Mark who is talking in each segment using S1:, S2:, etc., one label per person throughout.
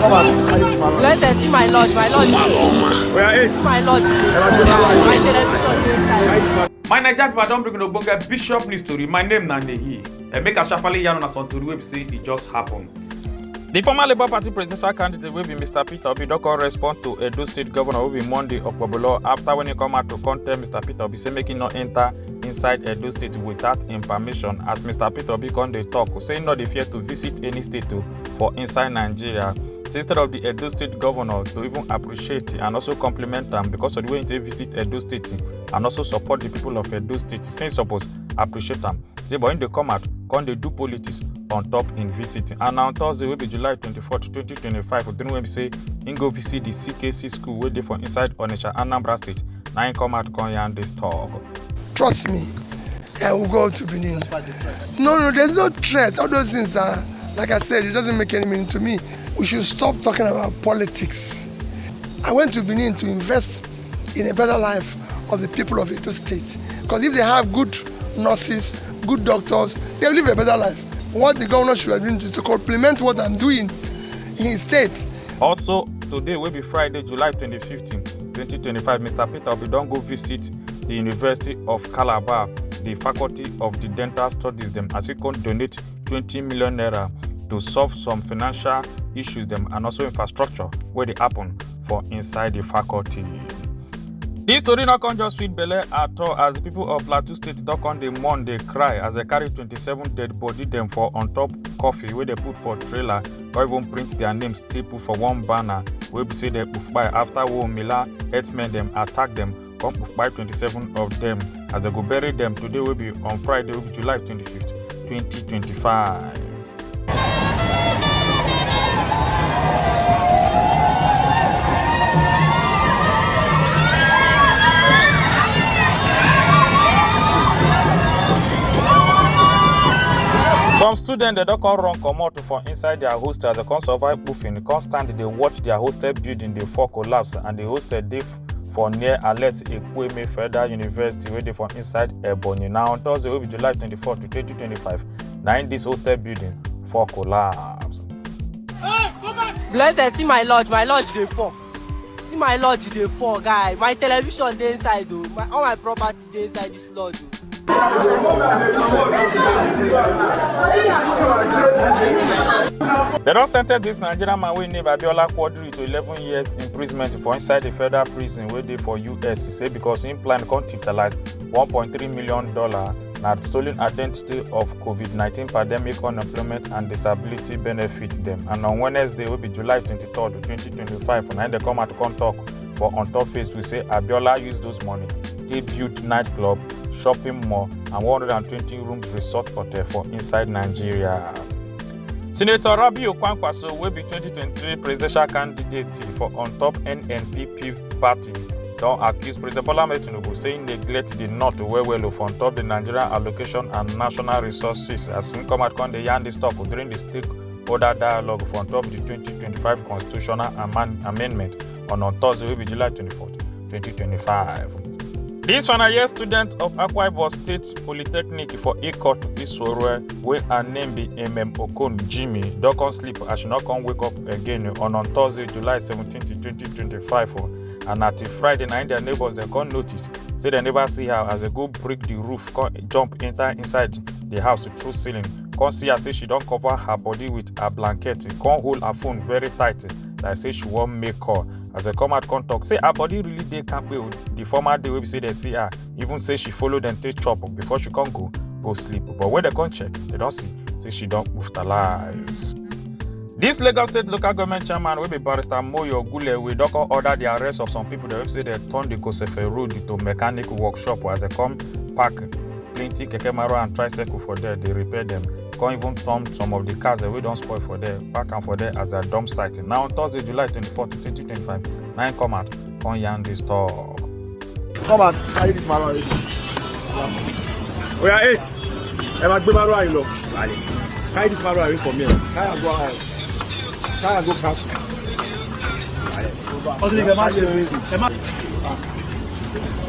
S1: Come on.
S2: Let them see my lodge,
S1: Where is
S2: my lodge. My television.
S3: My Nigeria people don't bring no bonga Bishop news story. My name Nandehi. Make a sharply yarn on a son to the website. It just happened.
S4: The former Labour Party presidential candidate will be Mr. Peter Obi don't respond to Edo State Governor will be Monday Okpobolo after when he come out to contest Mr. Peter Obi say making no enter inside Edo State without him permission as Mr. Peter Obi come dey talk say no dey fear to visit any state for inside Nigeria. So instead of the Edo State Governor to even appreciate and also compliment them because of the way he visit Edo State and also support the people of Edo State, say suppose appreciate them. Say but when they come out, come they do politics on top in visiting. And on Thursday will be July 24th, 2025. Then when we say he go visit the CKC school where they for inside Onitsha, Anambra State. Now he come out come here and this talk.
S5: Trust me, I will go to Benin. No, there's no threat. All those things are, like I said, it doesn't make any meaning to me. We should stop talking about politics. I went to Benin to invest in a better life of the people of Edo State. Because if they have good nurses, good doctors, they'll live a better life. What the governor should have done is to complement what I'm doing in his state.
S4: Also, today will be Friday, July 25th, 2025. Mr. Peter Obi don't go visit the University of Calabar, the Faculty of the Dental Studies, them as he can donate 20 million naira to solve some financial issues them and also infrastructure where they happen for inside the faculty. This story not come just sweet belle at all as the people of Plateau State don't come they mourn, they cry as they carry 27 dead body them for on top coffee where they put for trailer or even print their names staple for one banner where we say they poof by after Mila herdsmen them attack them come poof by 27 of them as they go bury them today will be on Friday will be July 25th, 2025. Some students they don't come run come out from inside their hostel as they can't survive boofing. They can't stand they watch their hostel building they fall collapse and the hostel they for near Ales Ekweme Federal University where they from inside Ebonyi. Now on Thursday will be July 24th to 2025. Now in this hostel building for collapse.
S2: Blessed, see my lodge they fall. See my lodge they fall, guy. My television they inside though. All my property they inside this lodge.
S4: They don't sentence this Nigerian man we name Abiola Quadri to 11 years imprisonment for inside the federal prison where they for US. He say because him plan utilize $1.3 million na stolen identity of COVID-19 pandemic unemployment and disability benefit them. And on Wednesday will be July 23rd, 2025. And they come out to come talk for on top face we say Abiola used those money. They built nightclub, shopping mall, and 120 rooms resort hotel for inside Nigeria. Senator Rabi Okwankwaso will be 2023 presidential candidate for on top NNPP party. Don't accuse President Bola Ahmed Tinubu saying neglect the North well on top the Nigerian allocation and national resources as in come at the yarn this talk during the stakeholder dialogue for on top the 2025 constitutional amendment on Thursday will be July 24th, 2025. This final year student of Akwa Ibom State Polytechnic for Ikot Isoro, where her name be Okon Jimmy, don't come sleep as she not come wake up again on Thursday, July 17th, 2025. And at Friday night, their neighbors they come notice, say they never see her as they go break the roof, come jump inside the house through ceiling. Come see her say she don't cover her body with a blanket, come hold her phone very tight. Like say she won't make call. As they come out, come talk, say her body really they can't be the former day we say they see her. Even say she follow them take chop before she can't go sleep. But when they come check, they don't see. Say she don't brutalize. This Lagos State local government chairman will be Barrister Moyo Gule. We don't order the arrest of some people that will say they turn the Kosefe Road to mechanic workshop as they come park plenty keke maro and tricycle for there. They repair them. Can't even turn some of the cars that we don't spoil for there, park and for there as a dump site. Now on Thursday, July 24th, 2025, 9 come out, come yarn this talk.
S1: Come on, carry this man already. Where is? Emma Gbemaro Ayilo. Carry this man away from here. Carry and go out. Carry and go cash.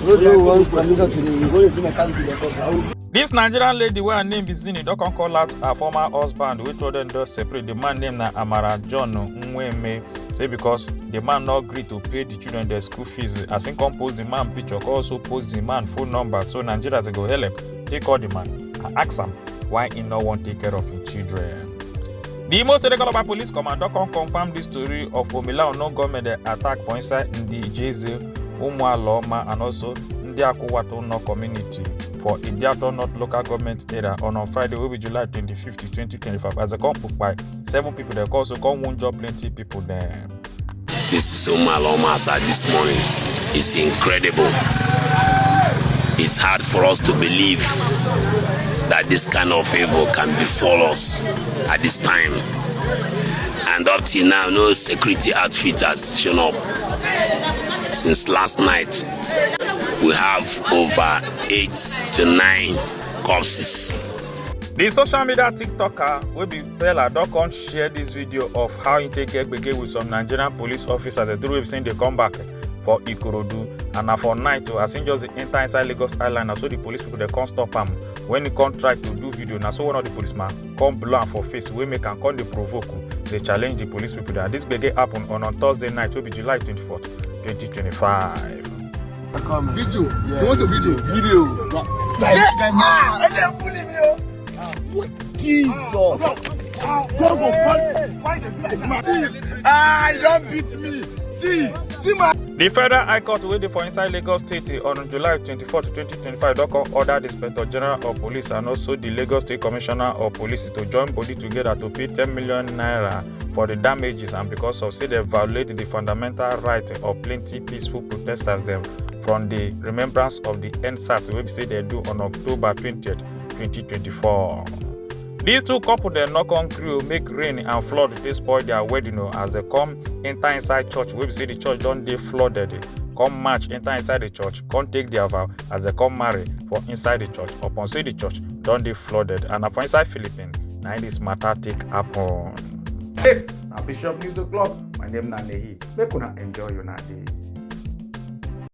S6: No, they want permission to the
S4: This Nigerian lady wey her name be Zini don come call out her former husband wey told them just separate. The man name na Amara John Nweme, say because the man no gree to pay the children their school fees. As him come post the man picture, come also post the man phone number. So Nigerians go help take call the man and ask him why he no wan take care of his children. The Imo State Calabar Police Command don come confirm the story of Omila Ono government attack for inside the Jeze, Umualoma, and also Ndiakuwato North community for Idiato North local government area on Friday, will be July 25th, 2025. As a come by 7 people, they also come one job plenty people there.
S6: This is Umualoma at this morning. It's incredible. It's hard for us to believe that this kind of evil can befall us at this time. And up till now, no security outfit has shown up. Since last night, we have over 8 to 9 corpses.
S4: The social media TikToker will be Bella don come share this video of how he take get gbege with some Nigerian police officers. The we've seen they come back for Ikorodu, and for night as he just enter inside Lagos Island, and so the police people they can't stop him when he can't try to do video. Now so one of the policemen come blow am for face, we make and come they provoke, they challenge the police people. That this gbege happen on Thursday night, will be July 24th, 2025.
S7: Video. Yeah. So what's the video? Video. You don't beat me. See my.
S4: The Federal High Court wey for inside Lagos State on July 24, 2025 don order the Inspector General of Police and also the Lagos State Commissioner of Police to join body together to pay 10 million naira for the damages, and because of say they violate the fundamental right of plenty peaceful protesters them from the remembrance of the NSAS wey say they do on October 20th, 2024. These two couples dem no come gree make rain and flood to spoil their wedding as they come enter inside church wey say the church don dey flooded. Come march enter inside the church, come take their vow as they come marry for inside the church. Upon say the church don dey flooded, and for inside Philippines, now this matter take happen.
S3: Yes, na Bishop News O'Clock. My name na Nehi. Make una enjoy your day.